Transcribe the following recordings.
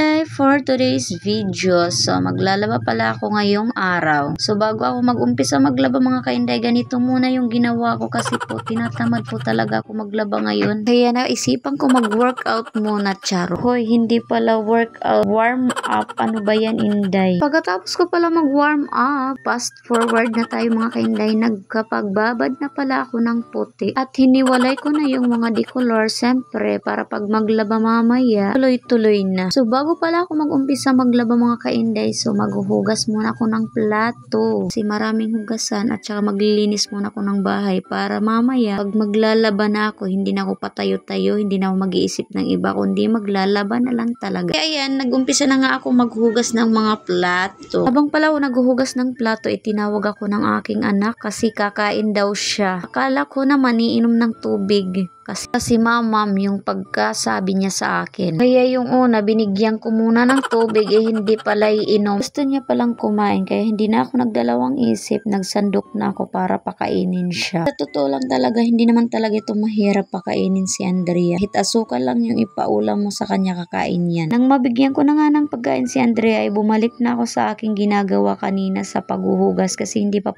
kainday, for today's video, maglalaba pala ako ngayong araw. Bago ako mag-umpisa maglaba mga kainday, ganito muna yung ginawa ko kasi po tinatamad po talaga ako maglaba ngayon. Kaya naisipan ko mag-workout muna, charo. Hoy, hindi pala workout, warm up. Ano ba yan, inday? Pagkatapos ko pala mag-warm up, fast forward na tayo mga kainday, nagkapagbabad na pala ako ng puti at hiniwalay ko na yung mga decolor, siyempre para pag maglaba mamaya, tuloy-tuloy na. Bago pala ako mag-umpisa maglaba mga kainday, maghuhugas muna ako ng plato. Kasi maraming hugasan at saka maglilinis muna ako ng bahay para mamaya, pag maglalaba na ako, hindi na ako patayo-tayo, hindi na ako mag-iisip ng iba, kundi maglalaba na lang talaga. Kaya yan, nag-umpisa na nga ako maghugas ng mga plato. Habang pala ako naghuhugas ng plato, itinawag ako ng aking anak kasi kakain daw siya. Akala ko naman iinom ng tubig. Kasi mamam yung pagkasabi niya sa akin. Kaya yung una, binigyan ko muna ng tubig, hindi pala iinom. Gusto niya palang kumain, kaya hindi na ako nagdalawang isip, nagsandok na ako para pakainin siya. Sa totoo lang talaga, hindi naman talaga ito mahirap pakainin si Andrea. Hit asukal lang yung ipaulam mo sa kanya, kakain yan. Nang mabigyan ko na nga ng pagkain si Andrea, ay bumalik na ako sa aking ginagawa kanina sa paghuhugas kasi hindi pa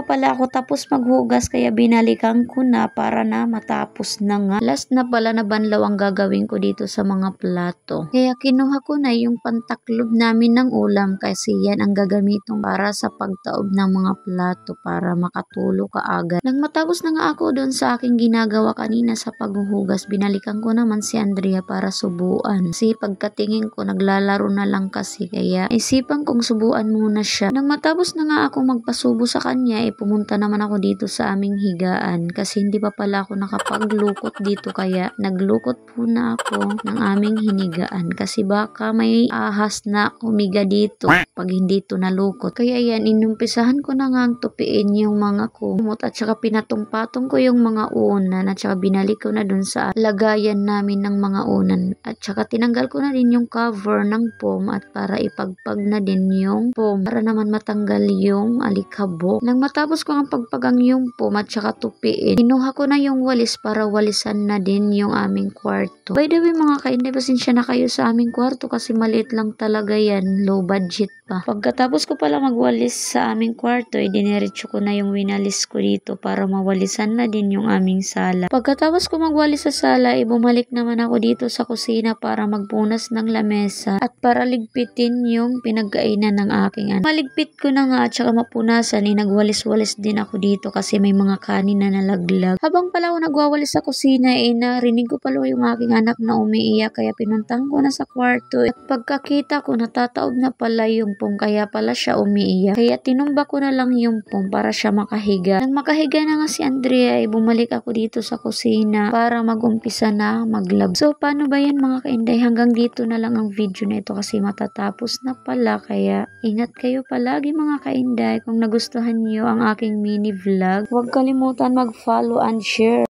pala ako tapos maghugas, kaya binalikan ko na para na matapos na nga. Last na pala na banlaw ang gagawin ko dito sa mga plato. Kaya kinuha ko na yung pantaklob namin ng ulam kasi yan ang gagamitin para sa pagtaob ng mga plato para makatulo kaagad. Nang matapos na nga ako doon sa aking ginagawa kanina sa paghuhugas, binalikan ko naman si Andrea para subuan. Kasi pagkatingin ko naglalaro na lang kasi, kaya isipan kong subuan muna siya. Nang matapos na nga ako magpasubo sa kanya, pumunta naman ako dito sa aming higaan kasi hindi pa pala ako nakapaglukot dito, kaya naglukot po na ako ng aming hinigaan kasi baka may ahas na umiga dito pag hindi ito nalukot. Kaya yan, inumpisahan ko na nga ang tupiin yung mga kumot at saka pinatong-patong ko yung mga unan at saka binalik ko na dun sa lagayan namin ng mga unan at saka tinanggal ko na din yung cover ng foam at para ipagpag na din yung foam para naman matanggal yung alikabok. Nang matapos ko ang pagpagang yung foam at saka tupiin, kinuha ko na yung walis para walisan na din yung aming kwarto. By the way mga kainday, pasensya na kayo sa aming kwarto kasi maliit lang talaga yan, low budget pa. Pagkatapos ko pala magwalis sa aming kwarto, diniretso ko na yung winalis ko dito para mawalisan na din yung aming sala. Pagkatapos ko magwalis sa sala, bumalik naman ako dito sa kusina para magpunas ng lamesa at para ligpitin yung pinagkainan ng aking anak. Maligpit ko na nga at saka mapunasan, nagwalis-walis din ako dito kasi may mga kanin na nalaglag. Habang pala ako nagwawalis sa kusina, narinig ko pala yung aking anak na umiiyak, kaya pinuntahan ko na sa kwarto at pagkakita ko natataob na pala yung pong, kaya pala siya umiiyak. Kaya tinumba ko na lang yung pong para siya makahiga. Nang makahiga na nga si Andrea, bumalik ako dito sa kusina para magumpisa na maglab. Paano ba yan mga kainday? Hanggang dito na lang ang video na ito kasi matatapos na pala, kaya ingat kayo palagi mga kainday. Kung nagustuhan niyo ang aking mini vlog, huwag kalimutan mag-follow and share.